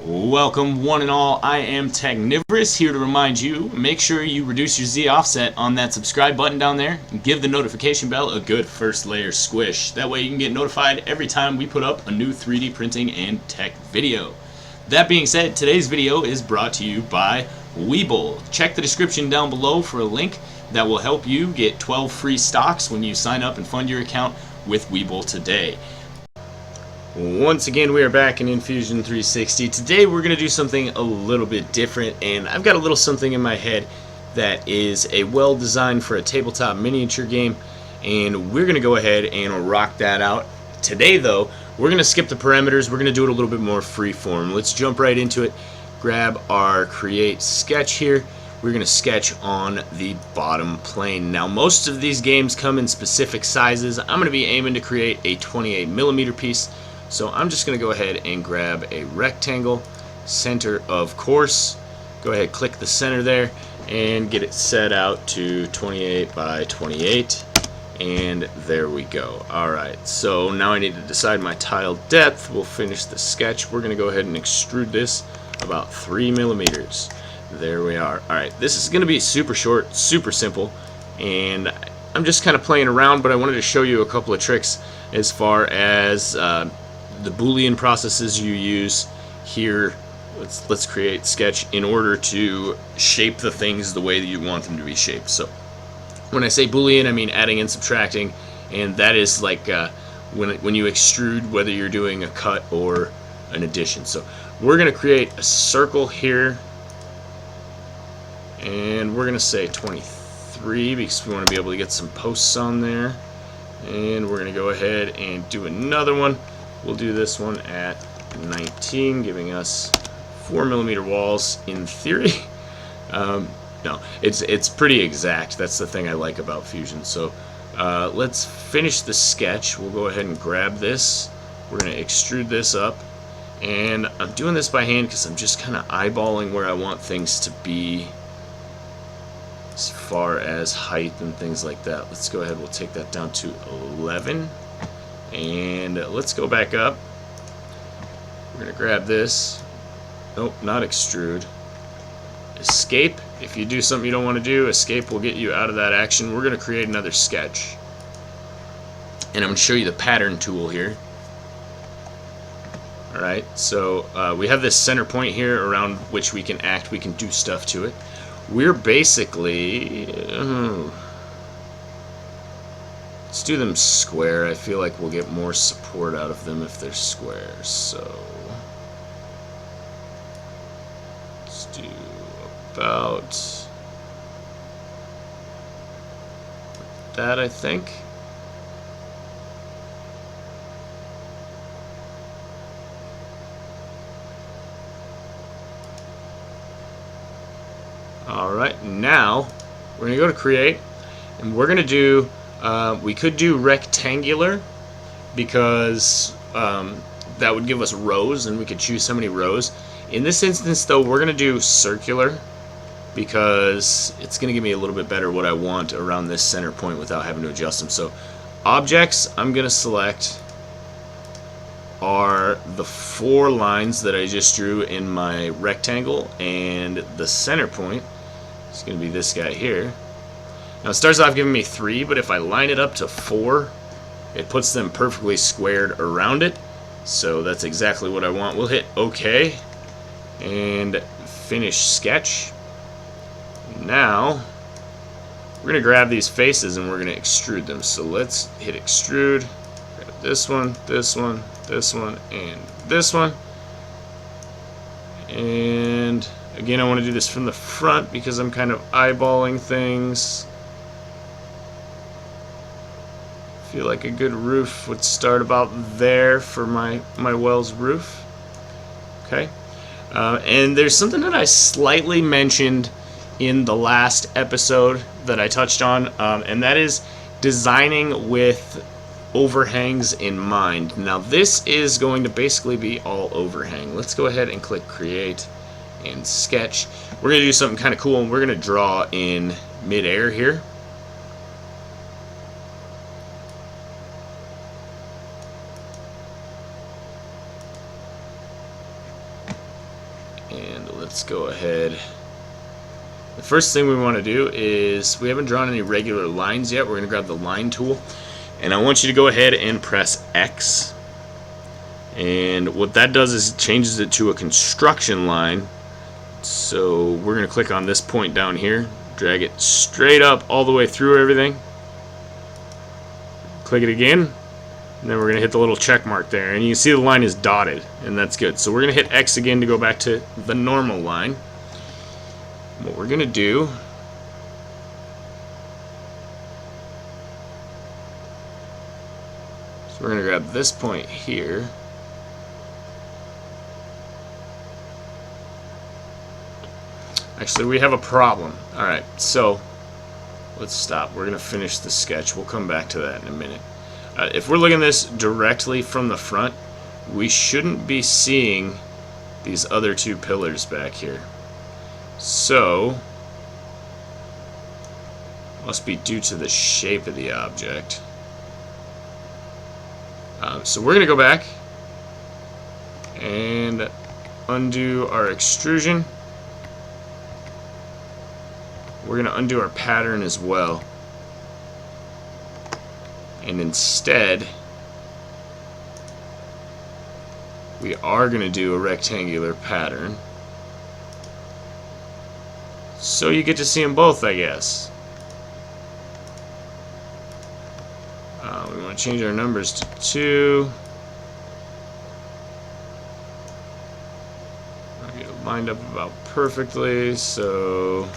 Welcome one and all, I am Technivorous, here to remind you, make sure you reduce your Z offset on that subscribe button down there, and give the notification bell a good first layer squish. That way you can get notified every time we put up a new 3D printing and tech video. That being said, today's video is brought to you by WEBULL. Check the description down below for a link that will help you get 12 free stocks when you sign up and fund your account with WEBULL Today. Once again, we are back in Infusion 360. Today we're going to do something a little bit different, and I've got a little something in my head that is a well designed for a tabletop miniature game, and we're going to go ahead and rock that out. Today though, we're going to skip the parameters. We're going to do it a little bit more freeform. Let's jump right into it. Grab our create sketch here. We're going to sketch on the bottom plane. Now most of these games come in specific sizes. I'm going to be aiming to create a 28mm piece. So I'm just going to go ahead and grab a rectangle, center of course, go ahead, click the center there, and get it set out to 28 by 28, and there we go. Alright, so now I need to decide my tile depth. We'll finish the sketch. We're going to go ahead and extrude this about 3mm. There we are. Alright, this is going to be super short, super simple, and I'm just kind of playing around, but I wanted to show you a couple of tricks as far as the Boolean processes you use here. Let's create sketch in order to shape the things the way that you want them to be shaped. So when I say Boolean, I mean adding and subtracting, and that is like when you extrude, whether you're doing a cut or an addition. So we're going to create a circle here, and we're going to say 23 because we want to be able to get some posts on there, and we're going to go ahead and do another one. We'll do this one at 19, giving us 4mm walls in theory. No, it's pretty exact. That's the thing I like about Fusion. So let's finish the sketch. We'll go ahead and grab this. We're going to extrude this up. And I'm doing this by hand because I'm just kind of eyeballing where I want things to be as far as height and things like that. Let's go ahead. We'll take that down to 11. And let's go back up. We're going to grab this. Nope, not extrude. Escape. If you do something you don't want to do, escape will get you out of that action. We're going to create another sketch. And I'm going to show you the pattern tool here. Alright, so we have this center point here around which we can act. We can do stuff to it. We're basically... let's do them square. I feel like we'll get more support out of them if they're squares. So let's do about that, I think. Alright, now we're going to go to create, and we're going to do we could do rectangular because that would give us rows, and we could choose how many rows. In this instance though, we're going to do circular because it's going to give me a little bit better what I want around this center point without having to adjust them. So objects I'm going to select are the 4 lines that I just drew in my rectangle, and the center point is going to be this guy here. Now it starts off giving me 3, but if I line it up to 4, it puts them perfectly squared around it. So that's exactly what I want. We'll hit OK and finish sketch. Now we're going to grab these faces and we're going to extrude them. So let's hit extrude, grab this one, this one, this one, and this one. And again, I want to do this from the front because I'm kind of eyeballing things. Feel like a good roof would start about there for my well's roof. Okay, and there's something that I slightly mentioned in the last episode that I touched on, and that is designing with overhangs in mind. Now this is going to basically be all overhang. Let's go ahead and click create and sketch. We're going to do something kind of cool, and we're going to draw in midair here. And let's go ahead. The first thing we want to do is, we haven't drawn any regular lines yet. We're going to grab the line tool, and I want you to go ahead and press X. And what that does is it changes it to a construction line. So we're going to click on this point down here, drag it straight up all the way through everything. Click it again, and then we're going to hit the little check mark there, and you can see the line is dotted, and that's good. So we're going to hit X again to go back to the normal line. What we're going to do is we're going to grab this point here, actually we have a problem. Alright, so let's stop. We're going to finish the sketch. We'll come back to that in a minute. If we're looking at this directly from the front, we shouldn't be seeing these other two pillars back here. So, must be due to the shape of the object. So we're going to go back and undo our extrusion. We're going to undo our pattern as well. And instead, we are going to do a rectangular pattern. So you get to see them both, I guess. We want to change our numbers to 2. I'll get it lined up about perfectly, so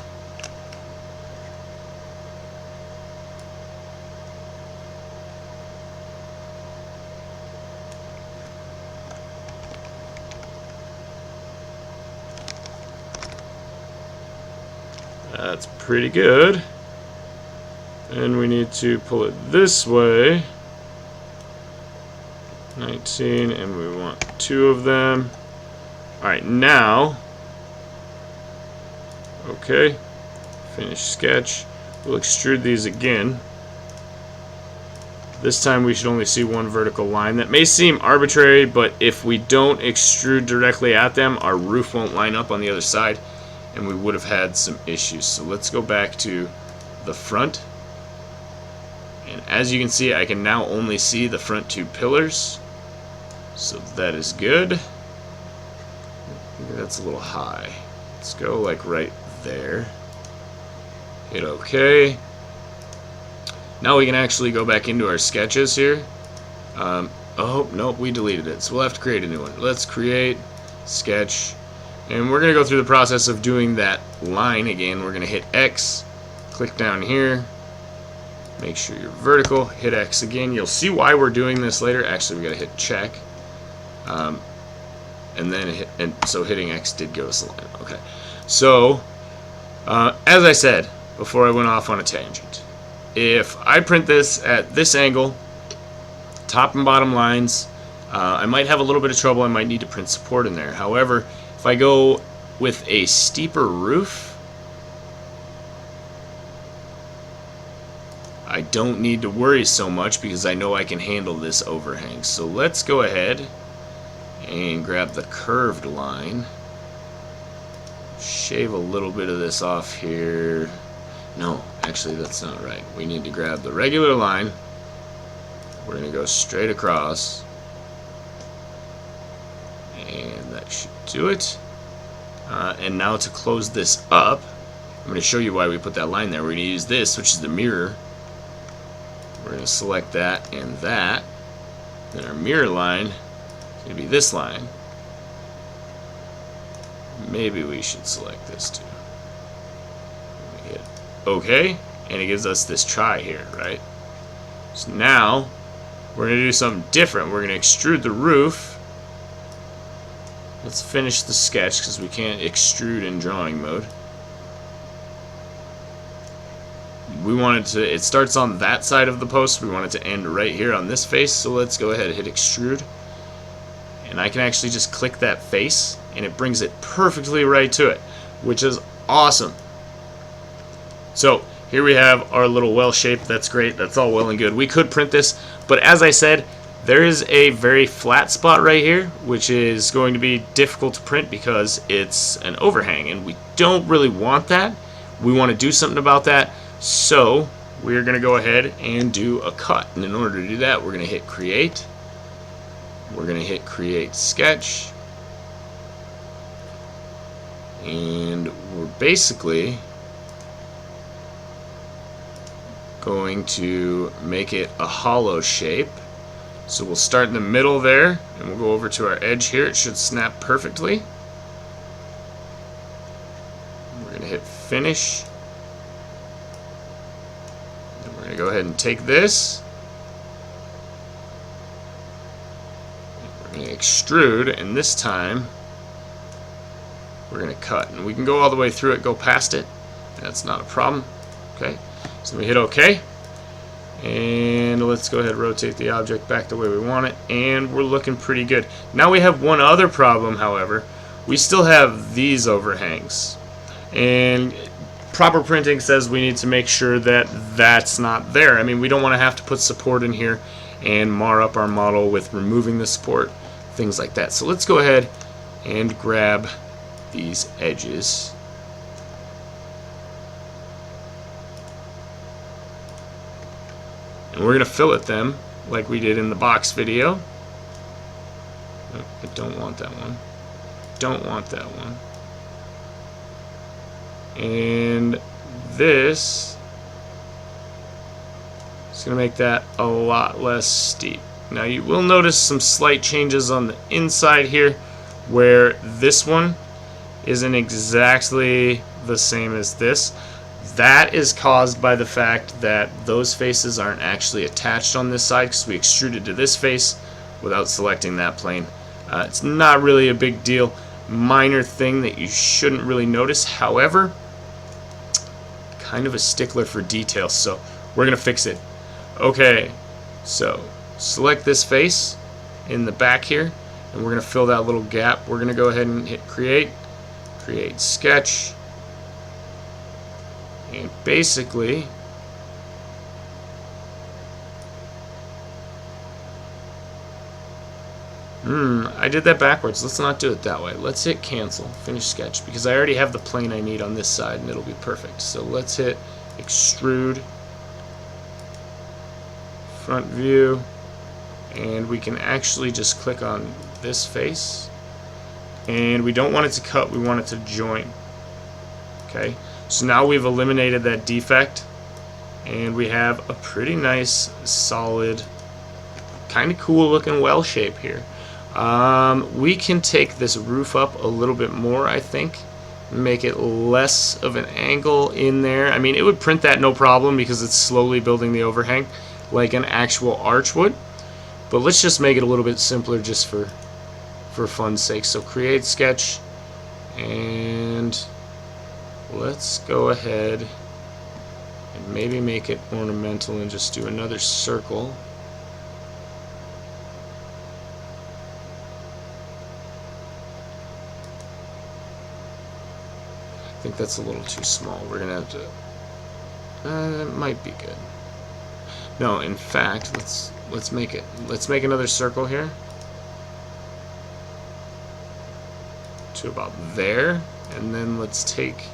that's pretty good. And we need to pull it this way. 19, and we want 2 of them. Alright, now, okay, finish sketch. We'll extrude these again. This time we should only see one vertical line. That may seem arbitrary, but if we don't extrude directly at them, our roof won't line up on the other side, and we would have had some issues. So let's go back to the front. And as you can see, I can now only see the front 2 pillars. So that is good. That's a little high. Let's go like right there. Hit OK. Now we can actually go back into our sketches here. Oh, nope, we deleted it. So we'll have to create a new one. Let's create sketch. And we're going to go through the process of doing that line again. We're going to hit X, click down here, make sure you're vertical, hit X again. You'll see why we're doing this later. Actually, we got to hit check. And then so hitting X did give us a line. Okay. So, as I said before I went off on a tangent, if I print this at this angle, top and bottom lines, I might have a little bit of trouble. I might need to print support in there. However, if I go with a steeper roof, I don't need to worry so much because I know I can handle this overhang. So let's go ahead and grab the curved line, shave a little bit of this off here. No, actually that's not right. We need to grab the regular line. We're going to go straight across, and that should do it. And now to close this up, I'm going to show you why we put that line there. We're going to use this, which is the mirror. We're going to select that and that. Then our mirror line is going to be this line. Maybe we should select this too. Hit OK, and it gives us this try here, right? So now we're going to do something different. We're going to extrude the roof. Let's finish the sketch because we can't extrude in drawing mode. We want it to, it starts on that side of the post. We want it to end right here on this face. So let's go ahead and hit extrude. And I can actually just click that face and it brings it perfectly right to it, which is awesome. So here we have our little well shape. That's great. That's all well and good. We could print this, but as I said, There is a very flat spot right here, which is going to be difficult to print because it's an overhang, and we don't really want that. We want to do something about that, so we're going to go ahead and do a cut. And in order to do that, we're going to hit Create. We're going to hit Create Sketch. And we're basically going to make it a hollow shape. So we'll start in the middle there, and we'll go over to our edge here. It should snap perfectly. We're going to hit Finish. And we're going to go ahead and take this. We're going to extrude, and this time we're going to cut. And we can go all the way through it, go past it. That's not a problem. Okay, so we hit OK. And let's go ahead and rotate the object back the way we want it, and we're looking pretty good. Now we have one other problem, however. We still have these overhangs, and proper printing says we need to make sure that that's not there. I mean, we don't want to have to put support in here and mar up our model with removing the support, things like that. So let's go ahead and grab these edges. And we're going to fillet them like we did in the box video. Oh, I don't want that one. Don't want that one. And this is going to make that a lot less steep. Now you will notice some slight changes on the inside here where this one isn't exactly the same as this. That is caused by the fact that those faces aren't actually attached on this side because we extruded to this face without selecting that plane. It's not really a big deal, minor thing that you shouldn't really notice. However, kind of a stickler for details, so we're going to fix it. Okay, so select this face in the back here, and we're going to fill that little gap. We're going to go ahead and hit Create, Create Sketch. And basically, I did that backwards. Let's not do it that way. Let's hit Cancel, Finish Sketch, because I already have the plane I need on this side, and it'll be perfect. So let's hit Extrude, Front View, and we can actually just click on this face. And we don't want it to cut, we want it to join. Okay. So now we've eliminated that defect, and we have a pretty nice, solid, kind of cool looking well shape here. We can take this roof up a little bit more, I think, make it less of an angle in there. I mean, it would print that no problem because it's slowly building the overhang like an actual arch would, but let's just make it a little bit simpler just for fun's sake. So Create Sketch, and let's go ahead and maybe make it ornamental and just do another circle. I think that's a little too small. We're gonna have to. It might be good. No, in fact, let's make it. Let's make another circle here to about there, and then let's take.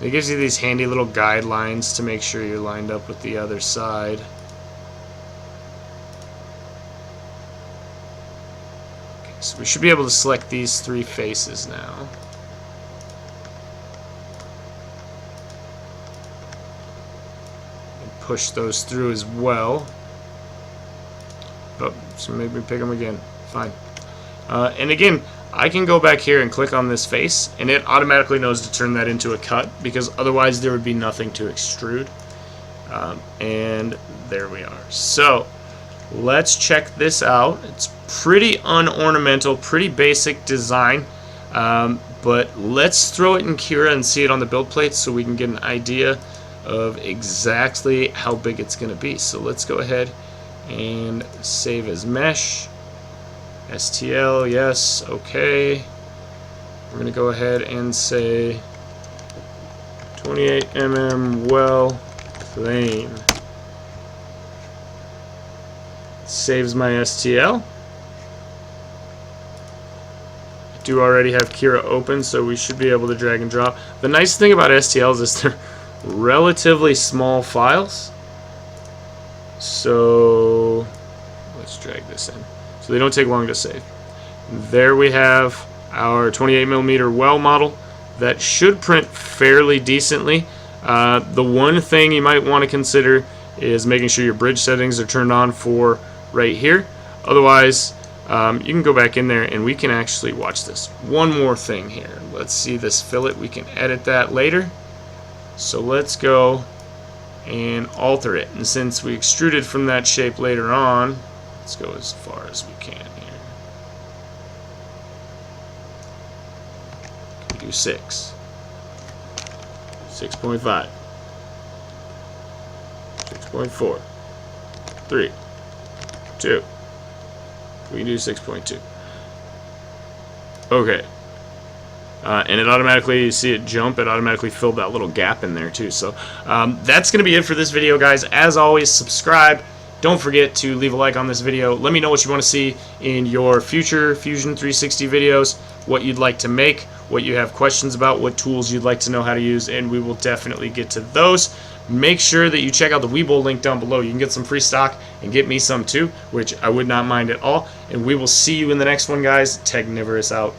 It gives you these handy little guidelines to make sure you're lined up with the other side. Okay, so we should be able to select these three faces now. And push those through as well. Oh, so maybe pick them again. Fine. And again, I can go back here and click on this face, and it automatically knows to turn that into a cut, because otherwise there would be nothing to extrude. And there we are. So let's check this out. It's pretty unornamental, pretty basic design, but let's throw it in Cura and see it on the build plate so we can get an idea of exactly how big it's going to be. So let's go ahead and save as mesh. STL, yes, okay. We're going to go ahead and say 28 mm well plane. Saves my STL. I do already have Kira open, so we should be able to drag and drop. The nice thing about STLs is they're relatively small files. So let's drag this in. So they don't take long to save. There we have our 28mm well model that should print fairly decently. The one thing you might want to consider is making sure your bridge settings are turned on for right here. Otherwise, you can go back in there and we can actually watch this. One more thing here. Let's see this fillet. We can edit that later. So let's go and alter it. And since we extruded from that shape later on, let's go as far as we can here. We do 6. 6.5. 6.4. 3. 2. We can do 6.2. Okay. And it automatically, you see it jump, it automatically filled that little gap in there too. So that's going to be it for this video, guys. As always, subscribe. Don't forget to leave a like on this video. Let me know what you want to see in your future Fusion 360 videos, what you'd like to make, what you have questions about, what tools you'd like to know how to use, and we will definitely get to those. Make sure that you check out the WEBULL link down below. You can get some free stock and get me some too, which I would not mind at all. And we will see you in the next one, guys. Technivorous out.